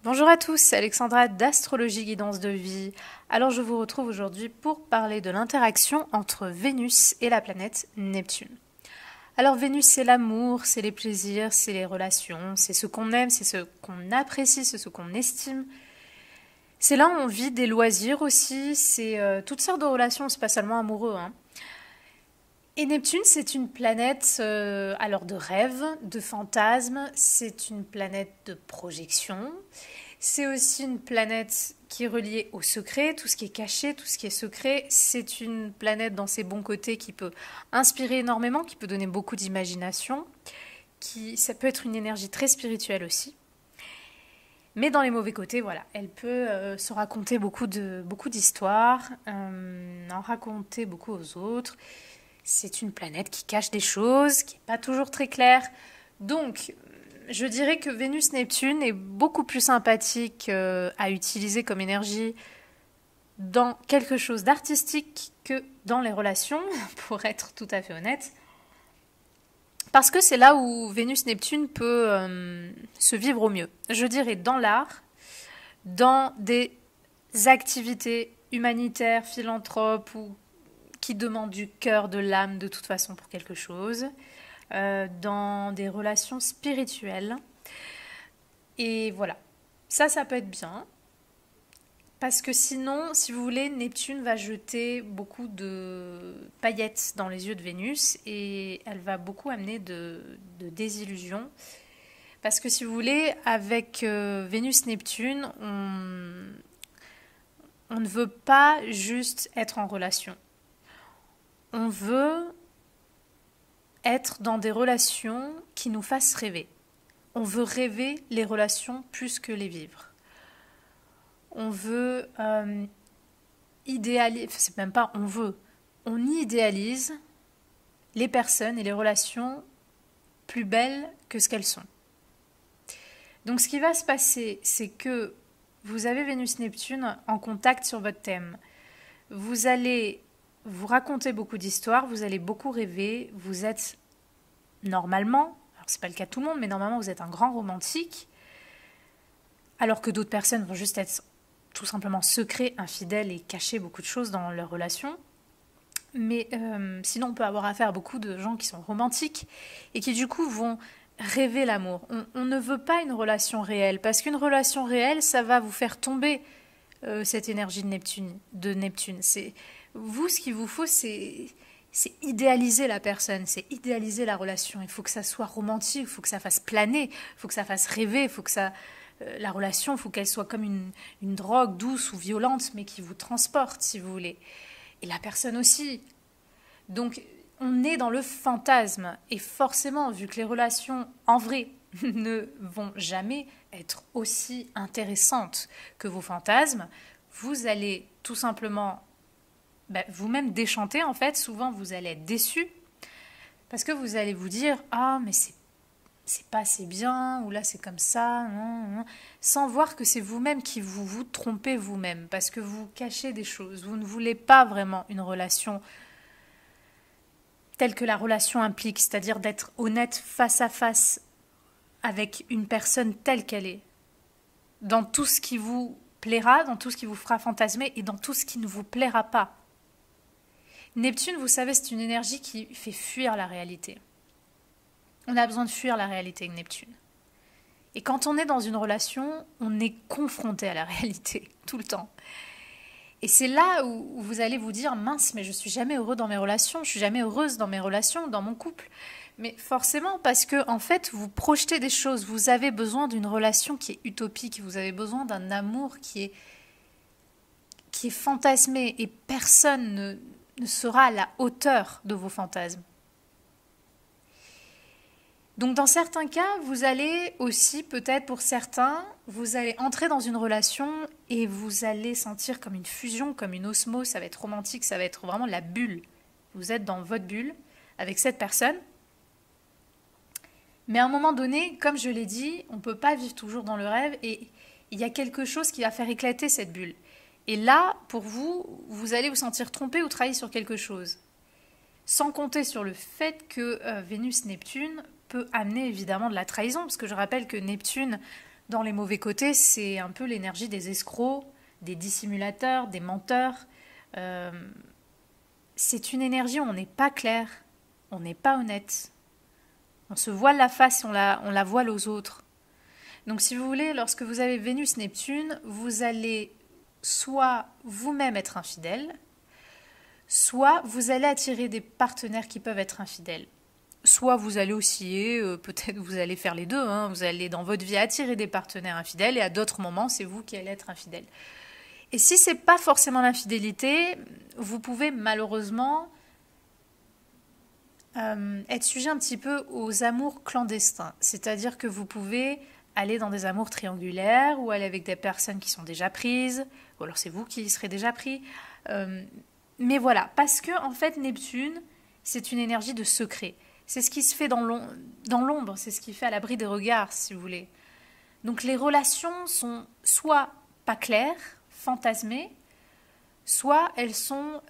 Bonjour à tous, c'est Alexandra d'Astrologie Guidance de Vie. Alors je vous retrouve aujourd'hui pour parler de l'interaction entre Vénus et la planète Neptune. Alors Vénus, c'est l'amour, c'est les plaisirs, c'est les relations, c'est ce qu'on aime, c'est ce qu'on apprécie, c'est ce qu'on estime. C'est là où on vit des loisirs aussi, c'est toutes sortes de relations, c'est pas seulement amoureux, hein. Et Neptune, c'est une planète alors de rêve, de fantasme, c'est une planète de projection, c'est aussi une planète qui est reliée au secret, tout ce qui est caché, tout ce qui est secret. C'est une planète dans ses bons côtés qui peut inspirer énormément, qui peut donner beaucoup d'imagination, ça peut être une énergie très spirituelle aussi. Mais dans les mauvais côtés, voilà, elle peut se raconter beaucoup d'histoires, en raconter beaucoup aux autres. C'est une planète qui cache des choses, qui n'est pas toujours très claire. Donc, je dirais que Vénus-Neptune est beaucoup plus sympathique à utiliser comme énergie dans quelque chose d'artistique que dans les relations, pour être tout à fait honnête. Parce que c'est là où Vénus-Neptune peut se vivre au mieux. Je dirais dans l'art, dans des activités humanitaires, philanthropes ou qui demandent du cœur, de l'âme de toute façon pour quelque chose, dans des relations spirituelles. Et voilà, ça peut être bien. Parce que sinon, si vous voulez, Neptune va jeter beaucoup de paillettes dans les yeux de Vénus et elle va beaucoup amener de désillusions. Parce que si vous voulez, avec Vénus-Neptune, on ne veut pas juste être en relation. On veut être dans des relations qui nous fassent rêver. On veut rêver les relations plus que les vivre. On veut idéaliser, c'est même pas on veut, on idéalise les personnes et les relations plus belles que ce qu'elles sont. Donc ce qui va se passer, c'est que vous avez Vénus-Neptune en contact sur votre thème. Vous allez vous raconter beaucoup d'histoires, vous allez beaucoup rêver, vous êtes normalement, alors c'est pas le cas de tout le monde, mais normalement vous êtes un grand romantique, alors que d'autres personnes vont juste être tout simplement secrets, infidèles et cacher beaucoup de choses dans leur relation. Mais sinon, on peut avoir affaire à beaucoup de gens qui sont romantiques et qui du coup vont rêver l'amour. On ne veut pas une relation réelle, parce qu'une relation réelle, ça va vous faire tomber cette énergie de Neptune. C'est vous, ce qu'il vous faut, c'est idéaliser la personne, c'est idéaliser la relation. Il faut que ça soit romantique, il faut que ça fasse planer, il faut que ça fasse rêver, il faut que ça la relation, il faut qu'elle soit comme une drogue douce ou violente, mais qui vous transporte, si vous voulez. Et la personne aussi. Donc, on est dans le fantasme. Et forcément, vu que les relations en vrai ne vont jamais être aussi intéressantes que vos fantasmes, vous allez tout simplement vous-même déchanter, en fait. Souvent, vous allez être déçu parce que vous allez vous dire « Ah, mais c'est pas assez bien, ou là c'est comme ça, sans voir que c'est vous-même qui vous trompez vous-même, parce que vous cachez des choses. Vous ne voulez pas vraiment une relation telle que la relation implique, c'est-à-dire d'être honnête face à face avec une personne telle qu'elle est, dans tout ce qui vous plaira, dans tout ce qui vous fera fantasmer et dans tout ce qui ne vous plaira pas. Neptune, vous savez, c'est une énergie qui fait fuir la réalité. On a besoin de fuir la réalité avec Neptune. Et quand on est dans une relation, on est confronté à la réalité, tout le temps. Et c'est là où vous allez vous dire, mince, mais je suis jamais heureux dans mes relations, je suis jamais heureuse dans mes relations, dans mon couple. Mais forcément, parce que, en fait, vous projetez des choses, vous avez besoin d'une relation qui est utopique, vous avez besoin d'un amour qui est fantasmé, et personne ne sera à la hauteur de vos fantasmes. Donc dans certains cas, vous allez aussi, peut-être pour certains, vous allez entrer dans une relation et vous allez sentir comme une fusion, comme une osmose, ça va être romantique, ça va être vraiment la bulle. Vous êtes dans votre bulle avec cette personne. Mais à un moment donné, comme je l'ai dit, on ne peut pas vivre toujours dans le rêve et il y a quelque chose qui va faire éclater cette bulle. Et là, pour vous, vous allez vous sentir trompé ou trahi sur quelque chose. Sans compter sur le fait que Vénus-Neptune peut amener évidemment de la trahison, parce que je rappelle que Neptune Dans les mauvais côtés, c'est un peu l'énergie des escrocs, des dissimulateurs, des menteurs. Euh, c'est une énergie où on n'est pas clair, on n'est pas honnête. On se voile la face, on la voile aux autres. Donc si vous voulez, lorsque vous avez Vénus-Neptune, vous allez soit vous-même être infidèle, soit vous allez attirer des partenaires qui peuvent être infidèles. Soit vous allez osciller, peut-être vous allez faire les deux, hein, vous allez dans votre vie attirer des partenaires infidèles et à d'autres moments c'est vous qui allez être infidèle. Et si c'est pas forcément l'infidélité, vous pouvez malheureusement être sujet un petit peu aux amours clandestins. C'est-à-dire que vous pouvez aller dans des amours triangulaires ou aller avec des personnes qui sont déjà prises, ou alors c'est vous qui serez déjà pris. Mais voilà, parce que en fait Neptune, c'est une énergie de secret. C'est ce qui se fait dans l'ombre, c'est ce qui fait à l'abri des regards, si vous voulez. Donc les relations sont soit pas claires, fantasmées, soit elles sont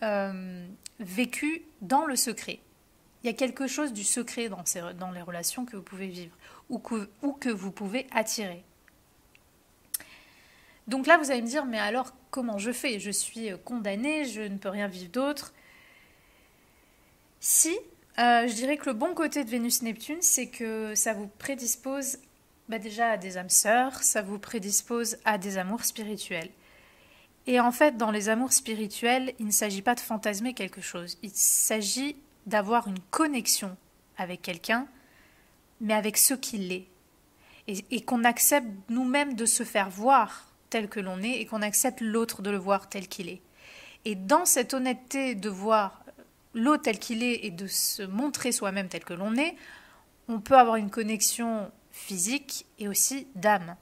vécues dans le secret. Il y a quelque chose du secret dans les relations que vous pouvez vivre ou que vous pouvez attirer. Donc là, vous allez me dire, mais alors comment je fais? Je suis condamnée, je ne peux rien vivre d'autre. Si, je dirais que le bon côté de Vénus-Neptune, c'est que ça vous prédispose déjà à des âmes sœurs, ça vous prédispose à des amours spirituels. Et en fait, dans les amours spirituels, il ne s'agit pas de fantasmer quelque chose, il s'agit d'avoir une connexion avec quelqu'un, mais avec ce qu'il est. Et qu'on accepte nous-mêmes de se faire voir tel que l'on est et qu'on accepte l'autre de le voir tel qu'il est. Et dans cette honnêteté de voir l'autre tel qu'il est et de se montrer soi-même tel que l'on est, on peut avoir une connexion physique et aussi d'âme.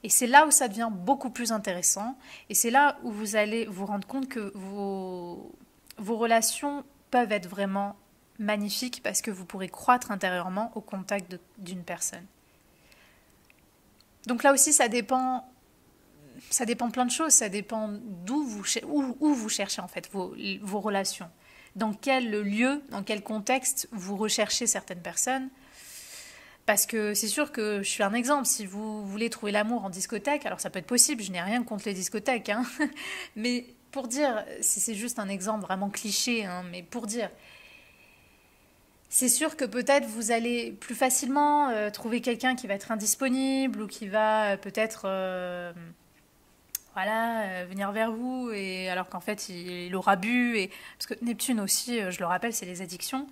Et c'est là où ça devient beaucoup plus intéressant et c'est là où vous allez vous rendre compte que vos relations peuvent être vraiment magnifiques parce que vous pourrez croître intérieurement au contact d'une personne. Donc là aussi, ça dépend de plein de choses, ça dépend où vous cherchez en fait vos relations. Dans quel lieu, dans quel contexte vous recherchez certaines personnes. Parce que c'est sûr que je suis un exemple, si vous voulez trouver l'amour en discothèque, alors ça peut être possible, je n'ai rien contre les discothèques, hein, mais pour dire, c'est juste un exemple vraiment cliché, hein, mais pour dire, c'est sûr que peut-être vous allez plus facilement trouver quelqu'un qui va être indisponible ou qui va peut-être venir vers vous et alors qu'en fait il aura bu et parce que Neptune aussi, je le rappelle, c'est les addictions.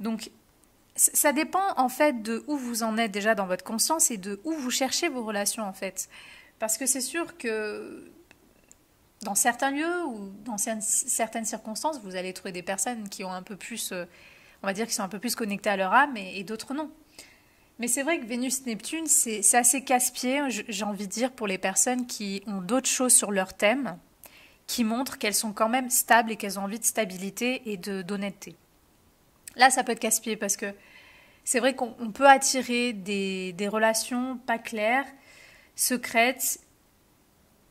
Donc ça dépend en fait de où vous en êtes déjà dans votre conscience et de où vous cherchez vos relations en fait. Parce que c'est sûr que dans certains lieux ou dans certaines circonstances, vous allez trouver des personnes qui ont un peu plus, on va dire, qui sont un peu plus connectées à leur âme et d'autres non. Mais c'est vrai que Vénus-Neptune, c'est assez casse-pied, j'ai envie de dire, pour les personnes qui ont d'autres choses sur leur thème, qui montrent qu'elles sont quand même stables et qu'elles ont envie de stabilité et d'honnêteté. Là, ça peut être casse-pied parce que c'est vrai qu'on peut attirer des relations pas claires, secrètes,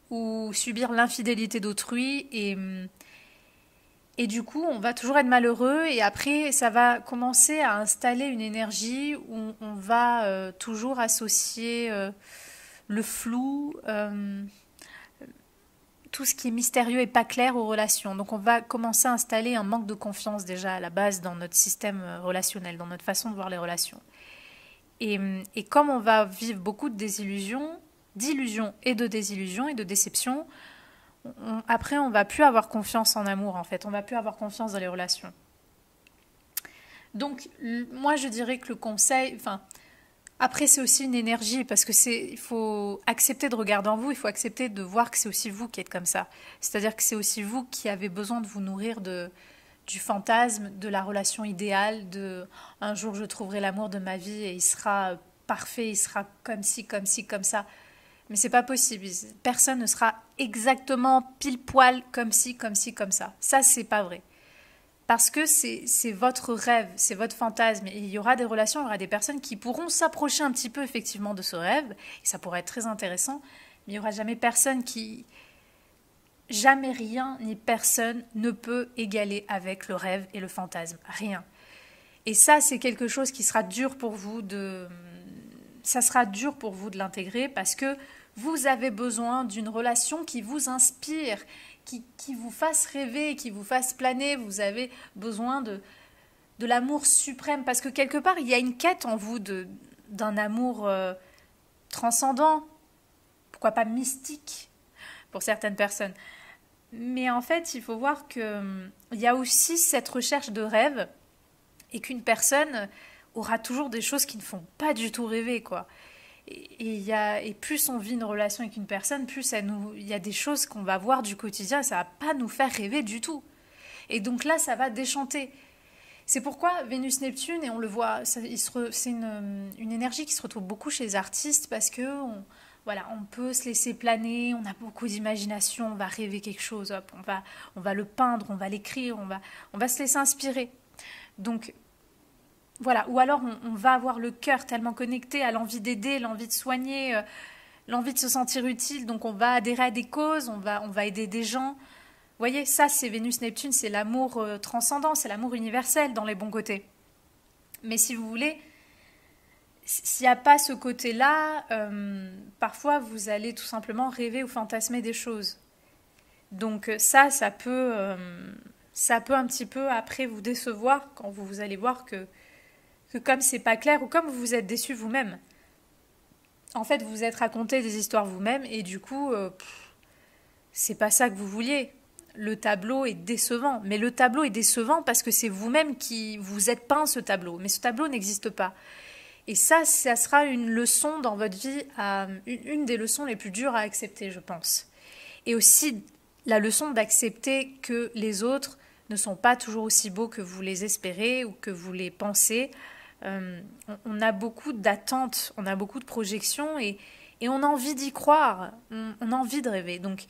ou subir l'infidélité d'autrui et du coup on va toujours être malheureux et après ça va commencer à installer une énergie où on va toujours associer le flou, tout ce qui est mystérieux et pas clair aux relations. Donc on va commencer à installer un manque de confiance déjà à la base dans notre système relationnel, dans notre façon de voir les relations. Et comme on va vivre beaucoup de d'illusions et de désillusions et de déceptions, après on va plus avoir confiance en amour en fait, on va plus avoir confiance dans les relations. Donc moi je dirais que le conseil, après c'est aussi une énergie parce que il faut accepter de regarder en vous, il faut accepter de voir que c'est aussi vous qui êtes comme ça. C'est-à-dire que c'est aussi vous qui avez besoin de vous nourrir du fantasme, de la relation idéale, de un jour je trouverai l'amour de ma vie et il sera parfait, il sera comme ci, comme ça. Mais c'est pas possible. Personne ne sera exactement pile poil comme ci, comme ça. Ça, c'est pas vrai. Parce que c'est votre rêve, c'est votre fantasme. Et il y aura des relations, il y aura des personnes qui pourront s'approcher un petit peu effectivement de ce rêve. Et ça pourrait être très intéressant. Mais il n'y aura jamais personne Jamais rien ni personne ne peut égaler avec le rêve et le fantasme. Rien. Et ça, c'est quelque chose qui sera dur pour vous ça sera dur pour vous de l'intégrer parce que vous avez besoin d'une relation qui vous inspire, qui vous fasse rêver, qui vous fasse planer. Vous avez besoin de l'amour suprême parce que quelque part, il y a une quête en vous d'un amour transcendant, pourquoi pas mystique pour certaines personnes. Mais en fait, il faut voir qu'il y a aussi cette recherche de rêve et qu'une personne aura toujours des choses qui ne font pas du tout rêver, quoi. Et plus on vit une relation avec une personne, plus il y a des choses qu'on va voir du quotidien et ça va pas nous faire rêver du tout. Et donc là, ça va déchanter. C'est pourquoi Vénus-Neptune, et on le voit, c'est une énergie qui se retrouve beaucoup chez les artistes parce que voilà, on peut se laisser planer, on a beaucoup d'imagination, on va rêver quelque chose, hop, on va le peindre, on va l'écrire, on va se laisser inspirer. Donc voilà, ou alors on va avoir le cœur tellement connecté à l'envie d'aider, l'envie de soigner, l'envie de se sentir utile, donc on va adhérer à des causes, on va aider des gens. Vous voyez, ça c'est Vénus-Neptune, c'est l'amour transcendant, c'est l'amour universel dans les bons côtés. Mais si vous voulez, s'il n'y a pas ce côté-là, parfois vous allez tout simplement rêver ou fantasmer des choses. Donc ça peut un petit peu après vous décevoir quand vous allez voir que comme c'est pas clair ou comme vous vous êtes déçu vous-même. En fait, vous vous êtes raconté des histoires vous-même et du coup, c'est pas ça que vous vouliez. Le tableau est décevant. Mais le tableau est décevant parce que c'est vous-même qui vous êtes peint ce tableau. Mais ce tableau n'existe pas. Et ça sera une leçon dans votre vie, une des leçons les plus dures à accepter, je pense. Et aussi la leçon d'accepter que les autres ne sont pas toujours aussi beaux que vous les espérez ou que vous les pensez. On a beaucoup d'attentes, on a beaucoup de projections et on a envie d'y croire, on a envie de rêver. Donc,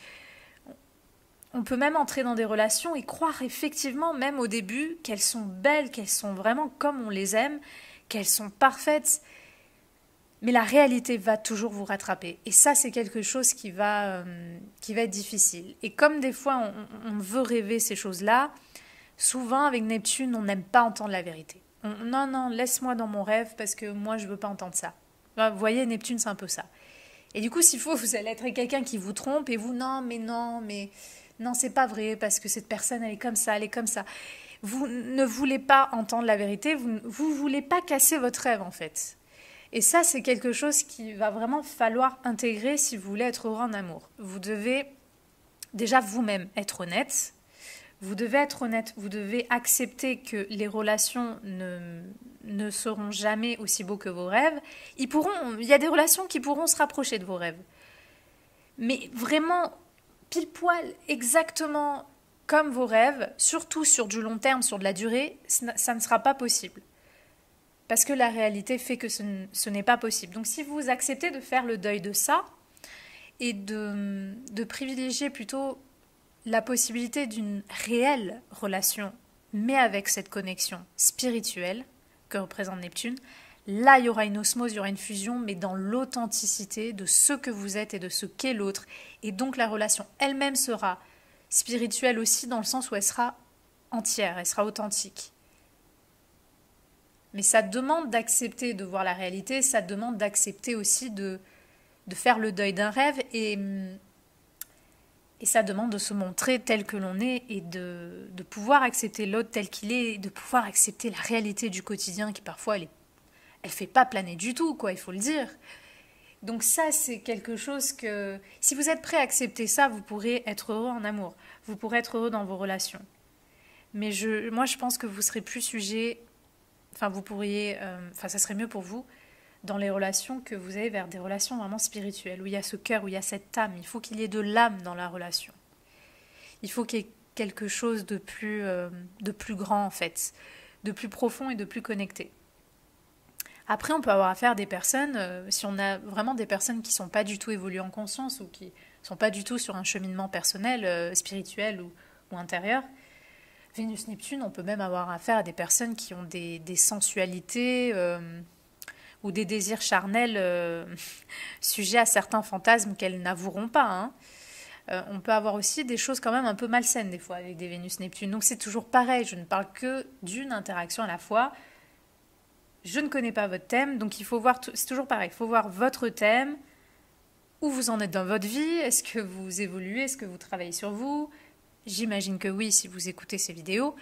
on peut même entrer dans des relations et croire effectivement, même au début, qu'elles sont belles, qu'elles sont vraiment comme on les aime, qu'elles sont parfaites. Mais la réalité va toujours vous rattraper. Et ça, c'est quelque chose qui va être difficile. Et comme des fois, on veut rêver ces choses-là, souvent, avec Neptune, on n'aime pas entendre la vérité. Non, laisse-moi dans mon rêve parce que moi, je ne veux pas entendre ça. Vous voyez, Neptune, c'est un peu ça. Et du coup, s'il faut, vous allez être quelqu'un qui vous trompe et vous, non, c'est pas vrai parce que cette personne, elle est comme ça, elle est comme ça. Vous ne voulez pas entendre la vérité, vous voulez pas casser votre rêve, en fait. Et ça, c'est quelque chose qui va vraiment falloir intégrer si vous voulez être heureux en amour. Vous devez déjà vous-même être honnête. Vous devez être honnête, vous devez accepter que les relations ne seront jamais aussi beaux que vos rêves. Il y a des relations qui pourront se rapprocher de vos rêves. Mais vraiment, pile poil, exactement comme vos rêves, surtout sur du long terme, sur de la durée, ça ne sera pas possible. Parce que la réalité fait que ce n'est pas possible. Donc si vous acceptez de faire le deuil de ça et de privilégier plutôt la possibilité d'une réelle relation, mais avec cette connexion spirituelle que représente Neptune, là il y aura une osmose, il y aura une fusion, mais dans l'authenticité de ce que vous êtes et de ce qu'est l'autre. Et donc la relation elle-même sera spirituelle aussi dans le sens où elle sera entière, elle sera authentique. Mais ça demande d'accepter de voir la réalité, ça demande d'accepter aussi de faire le deuil d'un rêve et ça demande de se montrer tel que l'on est et de pouvoir accepter l'autre tel qu'il est, et de pouvoir accepter la réalité du quotidien qui parfois elle fait pas planer du tout, quoi, il faut le dire. Donc ça, c'est quelque chose que, si vous êtes prêt à accepter ça, vous pourrez être heureux en amour, vous pourrez être heureux dans vos relations. Mais moi, je pense que vous serez plus sujet, enfin vous pourriez, ça serait mieux pour vous dans les relations que vous avez vers des relations vraiment spirituelles, où il y a ce cœur, où il y a cette âme. Il faut qu'il y ait de l'âme dans la relation. Il faut qu'il y ait quelque chose de plus grand, en fait, de plus profond et de plus connecté. Après, on peut avoir affaire à des personnes, si on a vraiment des personnes qui ne sont pas du tout évoluées en conscience ou qui ne sont pas du tout sur un cheminement personnel, spirituel ou intérieur, Vénus-Neptune, on peut même avoir affaire à des personnes qui ont des sensualités ou des désirs charnels sujets à certains fantasmes qu'elles n'avoueront pas. Hein. On peut avoir aussi des choses quand même un peu malsaines des fois avec des Vénus-Neptune. Donc c'est toujours pareil, je ne parle que d'une interaction à la fois. je ne connais pas votre thème, donc il faut voir, c'est toujours pareil, il faut voir votre thème, où vous en êtes dans votre vie, est-ce que vous évoluez, est-ce que vous travaillez sur vous? J'imagine que oui si vous écoutez ces vidéos,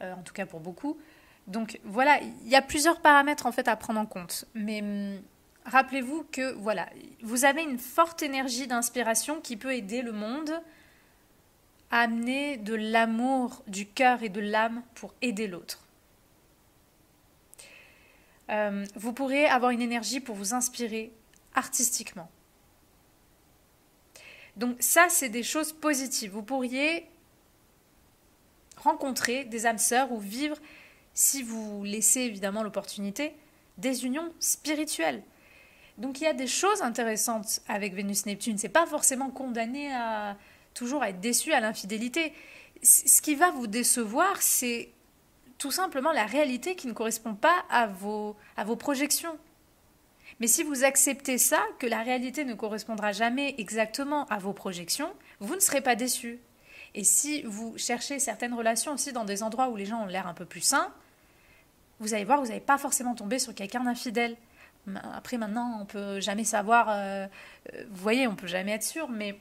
en tout cas pour beaucoup. Donc voilà, il y a plusieurs paramètres en fait à prendre en compte. Mais rappelez-vous que voilà, vous avez une forte énergie d'inspiration qui peut aider le monde à amener de l'amour, du cœur et de l'âme pour aider l'autre. Vous pourrez avoir une énergie pour vous inspirer artistiquement. Donc ça, c'est des choses positives. Vous pourriez rencontrer des âmes sœurs ou vivre, si vous laissez évidemment l'opportunité, des unions spirituelles. Donc il y a des choses intéressantes avec Vénus-Neptune. C'est pas forcément condamné à toujours à être déçu à l'infidélité. Ce qui va vous décevoir, c'est tout simplement la réalité qui ne correspond pas à vos projections. Mais si vous acceptez ça, que la réalité ne correspondra jamais exactement à vos projections, vous ne serez pas déçu. Et si vous cherchez certaines relations aussi dans des endroits où les gens ont l'air un peu plus sains, vous allez voir, vous n'allez pas forcément tomber sur quelqu'un d'infidèle. Après, maintenant, on ne peut jamais savoir, vous voyez, on ne peut jamais être sûr, mais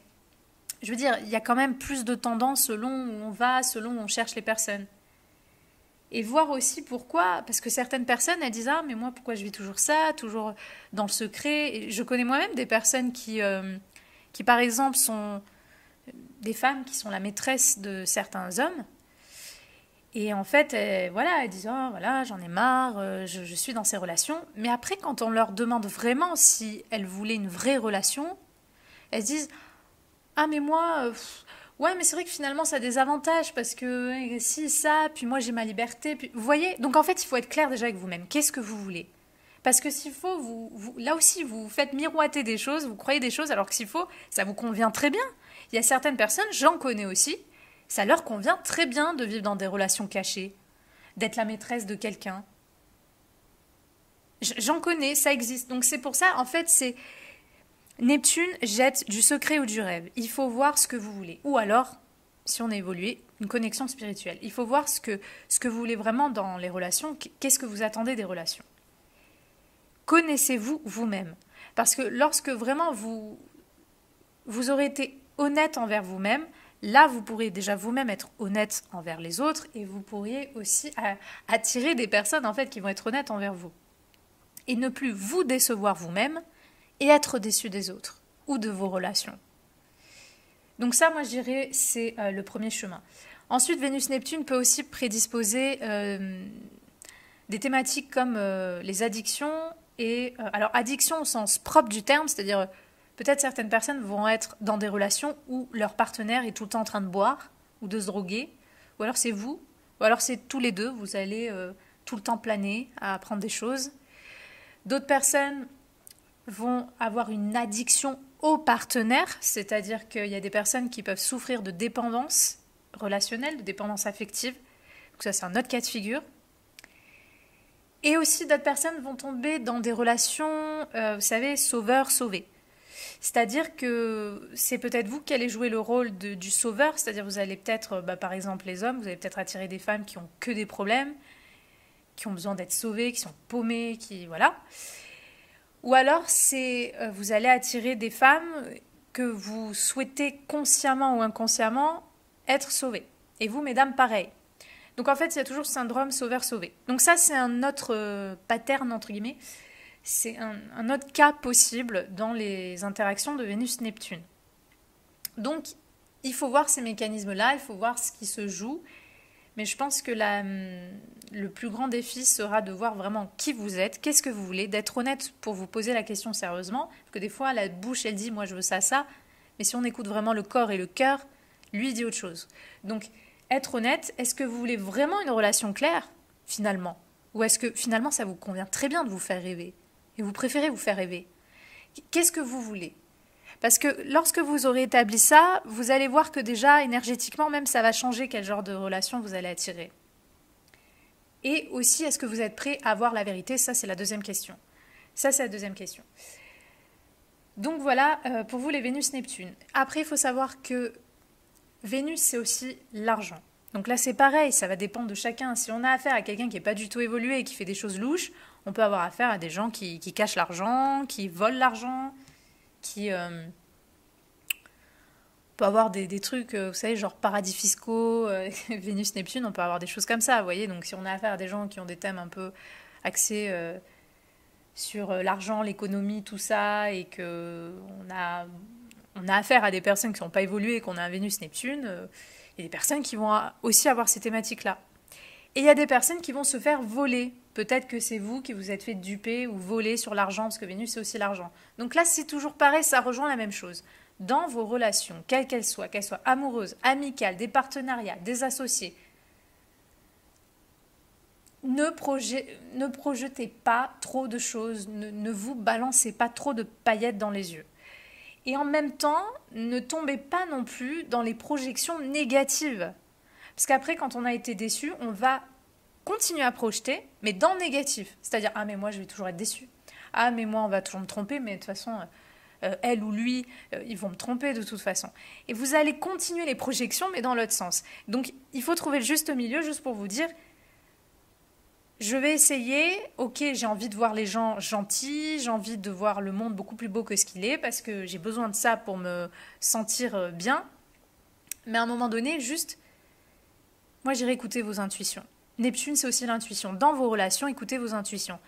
je veux dire, il y a quand même plus de tendances selon où on va, selon où on cherche les personnes. Et voir aussi pourquoi, parce que certaines personnes, elles disent « Ah, mais moi, pourquoi je vis toujours ça, toujours dans le secret ?» Et je connais moi-même des personnes qui, par exemple, sont des femmes qui sont la maîtresse de certains hommes. Et en fait, voilà, elles disent « Oh, voilà, j'en ai marre, je suis dans ces relations. » Mais après, quand on leur demande vraiment si elles voulaient une vraie relation, elles disent « Ah, mais moi... ouais, mais c'est vrai que finalement, ça a des avantages parce que si, ça, puis moi, j'ai ma liberté. Puis... Vous voyez? Donc, en fait, il faut être clair déjà avec vous-même. Qu'est-ce que vous voulez? Parce que s'il faut, là aussi, vous faites miroiter des choses, vous croyez des choses, alors que s'il faut, ça vous convient très bien. Il y a certaines personnes, j'en connais aussi, ça leur convient très bien de vivre dans des relations cachées, d'être la maîtresse de quelqu'un. J'en connais, ça existe. Donc, c'est pour ça, en fait, c'est... Neptune jette du secret ou du rêve. Il faut voir ce que vous voulez. Ou alors, si on a évolué, une connexion spirituelle. Il faut voir ce que vous voulez vraiment dans les relations. Qu'est-ce que vous attendez des relations? Connaissez-vous vous-même. Parce que lorsque vraiment vous aurez été honnête envers vous-même, là, vous pourrez déjà vous-même être honnête envers les autres et vous pourriez aussi attirer des personnes en fait qui vont être honnêtes envers vous. Et ne plus vous décevoir vous-même, et être déçu des autres ou de vos relations. Donc ça, moi, je dirais, c'est le premier chemin. Ensuite, Vénus-Neptune peut aussi prédisposer des thématiques comme les addictions. Alors, addiction au sens propre du terme, c'est-à-dire peut-être certaines personnes vont être dans des relations où leur partenaire est tout le temps en train de boire ou de se droguer, ou alors c'est vous, ou alors c'est tous les deux, vous allez tout le temps planer à apprendre des choses. D'autres personnes vont avoir une addiction au partenaire, c'est-à-dire qu'il y a des personnes qui peuvent souffrir de dépendance relationnelle, de dépendance affective. Donc ça, c'est un autre cas de figure. Et aussi, d'autres personnes vont tomber dans des relations, vous savez, sauveur-sauvé. C'est-à-dire que c'est peut-être vous qui allez jouer le rôle du sauveur, c'est-à-dire vous allez peut-être, par exemple les hommes, vous allez peut-être attirer des femmes qui ont que des problèmes, qui ont besoin d'être sauvées, qui sont paumées, qui... voilà. Ou alors, vous allez attirer des femmes que vous souhaitez consciemment ou inconsciemment être sauvées. Et vous, mesdames, pareil. Donc en fait, il y a toujours ce syndrome sauveur-sauvé. Donc ça, c'est un autre pattern, entre guillemets. C'est un autre cas possible dans les interactions de Vénus-Neptune. Donc, il faut voir ces mécanismes-là, il faut voir ce qui se joue. Mais je pense que le plus grand défi sera de voir vraiment qui vous êtes, qu'est-ce que vous voulez, d'être honnête pour vous poser la question sérieusement. Parce que des fois, la bouche, elle dit « moi, je veux ça, ça ». Mais si on écoute vraiment le corps et le cœur, lui dit autre chose. Donc, être honnête, est-ce que vous voulez vraiment une relation claire, finalement? Ou est-ce que, finalement, ça vous convient très bien de vous faire rêver? Et vous préférez vous faire rêver? Qu'est-ce que vous voulez? Parce que lorsque vous aurez établi ça, vous allez voir que déjà, énergétiquement, même, ça va changer quel genre de relation vous allez attirer. Et aussi, est-ce que vous êtes prêt à voir la vérité? Ça, c'est la deuxième question. Ça, c'est la deuxième question. Donc voilà, pour vous, les Vénus-Neptune. Après, il faut savoir que Vénus, c'est aussi l'argent. Donc là, c'est pareil, ça va dépendre de chacun. Si on a affaire à quelqu'un qui n'est pas du tout évolué et qui fait des choses louches, On peut avoir affaire à des gens qui cachent l'argent, qui volent l'argent, qui... on peut avoir des trucs, vous savez, genre paradis fiscaux, Vénus, Neptune, on peut avoir des choses comme ça, vous voyez. Donc si on a affaire à des gens qui ont des thèmes un peu axés sur l'argent, l'économie, tout ça, et que on a affaire à des personnes qui ne sont pas évoluées, qu'on a un Vénus-Neptune, il y a des personnes qui vont aussi avoir ces thématiques-là. Et il y a des personnes qui vont se faire voler. Peut-être que c'est vous qui vous êtes fait duper ou voler sur l'argent, parce que Vénus, c'est aussi l'argent. Donc là, c'est toujours pareil, ça rejoint la même chose. Dans vos relations, quelles qu'elles soient amoureuses, amicales, des partenariats, des associés, ne projetez pas trop de choses, ne vous balancez pas trop de paillettes dans les yeux. Et en même temps, ne tombez pas non plus dans les projections négatives. Parce qu'après, quand on a été déçu, on va continuer à projeter, mais dans le négatif. C'est-à-dire, ah mais moi je vais toujours être déçu. Ah mais moi on va toujours me tromper, mais de toute façon, elle ou lui, ils vont me tromper de toute façon. Et vous allez continuer les projections, mais dans l'autre sens. Donc il faut trouver le juste milieu, juste pour vous dire, je vais essayer, ok, j'ai envie de voir les gens gentils, j'ai envie de voir le monde beaucoup plus beau que ce qu'il est, parce que j'ai besoin de ça pour me sentir bien. Mais à un moment donné, juste, moi j'irai écouter vos intuitions. Neptune, c'est aussi l'intuition. Dans vos relations, écoutez vos intuitions.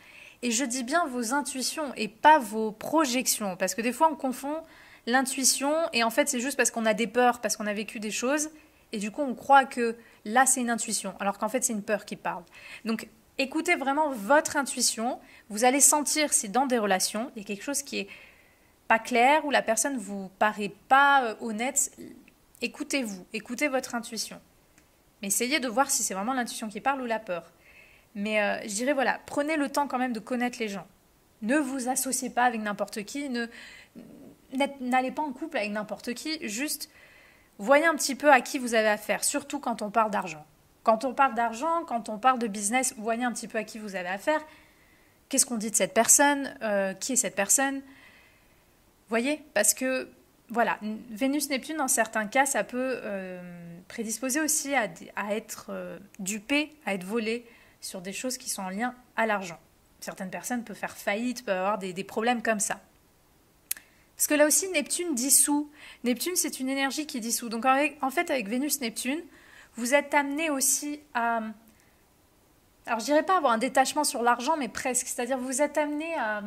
Et je dis bien vos intuitions et pas vos projections, parce que des fois on confond l'intuition et en fait c'est juste parce qu'on a des peurs, parce qu'on a vécu des choses, et du coup on croit que là c'est une intuition, alors qu'en fait c'est une peur qui parle. Donc écoutez vraiment votre intuition, vous allez sentir si dans des relations, il y a quelque chose qui est pas clair ou la personne vous paraît pas honnête, écoutez-vous, écoutez votre intuition. Mais essayez de voir si c'est vraiment l'intuition qui parle ou la peur. Mais je dirais, voilà, prenez le temps quand même de connaître les gens. Ne vous associez pas avec n'importe qui, n'allez pas en couple avec n'importe qui, juste voyez un petit peu à qui vous avez affaire, surtout quand on parle d'argent. Quand on parle d'argent, quand on parle de business, voyez un petit peu à qui vous avez affaire. Qu'est-ce qu'on dit de cette personne, qui est cette personne. Voyez, parce que voilà, Vénus-Neptune, dans certains cas, ça peut prédisposer aussi à être dupé, à être volé sur des choses qui sont en lien à l'argent. Certaines personnes peuvent faire faillite, peuvent avoir des problèmes comme ça. Parce que là aussi, Neptune dissout. Neptune, c'est une énergie qui dissout. Donc en fait, avec Vénus-Neptune, vous êtes amené aussi à... Alors, je dirais pas avoir un détachement sur l'argent, mais presque. C'est-à-dire, vous êtes amené à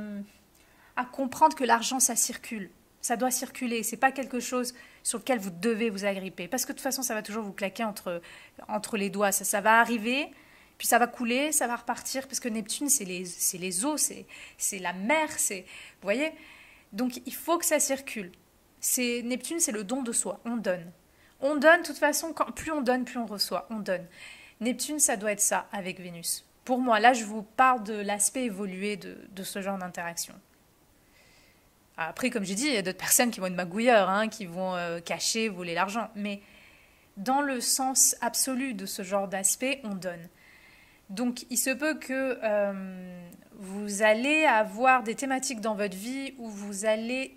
comprendre que l'argent, ça circule. Ça doit circuler. C'est pas quelque chose sur lequel vous devez vous agripper. Parce que de toute façon, ça va toujours vous claquer entre les doigts. Ça va arriver, puis ça va couler, ça va repartir. Parce que Neptune, c'est les eaux, c'est la mer. Vous voyez ? Donc, il faut que ça circule. Neptune, c'est le don de soi. On donne. On donne, de toute façon, plus on donne, plus on reçoit. On donne. Neptune, ça doit être ça avec Vénus. Pour moi, là, je vous parle de l'aspect évolué de ce genre d'interaction. Après, comme j'ai dit, il y a d'autres personnes qui vont être magouilleurs, qui vont cacher, voler l'argent. Mais dans le sens absolu de ce genre d'aspect, on donne. Donc, il se peut que vous allez avoir des thématiques dans votre vie où vous allez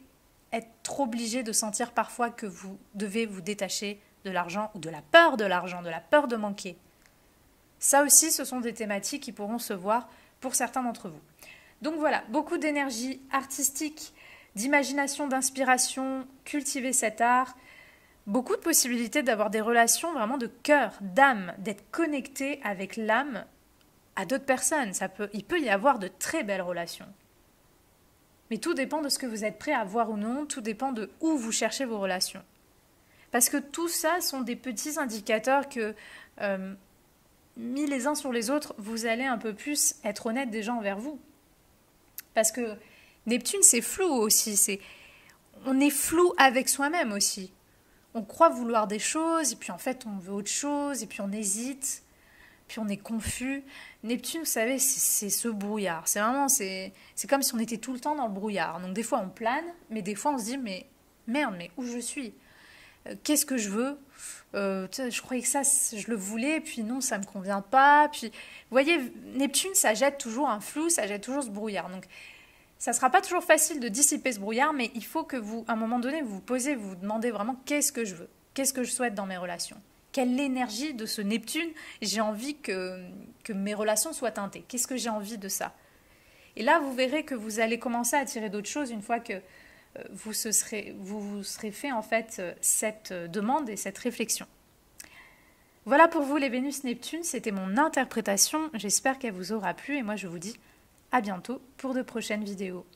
être obligé de sentir parfois que vous devez vous détacher de l'argent ou de la peur de l'argent, de la peur de manquer. Ça aussi, ce sont des thématiques qui pourront se voir pour certains d'entre vous. Donc voilà, beaucoup d'énergie artistique, d'imagination, d'inspiration, cultiver cet art, beaucoup de possibilités d'avoir des relations vraiment de cœur, d'âme, d'être connecté avec l'âme à d'autres personnes. Il peut y avoir de très belles relations. Mais tout dépend de ce que vous êtes prêt à voir ou non, tout dépend de où vous cherchez vos relations. Parce que tout ça sont des petits indicateurs que, mis les uns sur les autres, vous allez un peu plus être honnête des gens envers vous. Parce que Neptune, c'est flou aussi. On est flou avec soi-même aussi. On croit vouloir des choses, et puis en fait, on veut autre chose, et puis on hésite, puis on est confus. Neptune, vous savez, c'est ce brouillard. C'est comme si on était tout le temps dans le brouillard. Donc des fois, on plane, mais des fois, on se dit, mais merde, mais où je suis ? Qu'est-ce que je veux ? Je croyais que ça, je le voulais, puis non, ça me convient pas. Puis, vous voyez, Neptune, ça jette toujours un flou, ça jette toujours ce brouillard. Donc, ça ne sera pas toujours facile de dissiper ce brouillard, mais il faut que vous, à un moment donné, vous vous posez, vous vous demandez vraiment qu'est-ce que je veux, qu'est-ce que je souhaite dans mes relations, quelle énergie de ce Neptune j'ai envie que mes relations soient teintées, qu'est-ce que j'ai envie de ça. Et là, vous verrez que vous allez commencer à attirer d'autres choses une fois que vous vous serez fait en fait cette demande et cette réflexion. Voilà pour vous les Vénus-Neptune, c'était mon interprétation, j'espère qu'elle vous aura plu et moi je vous dis à bientôt pour de prochaines vidéos.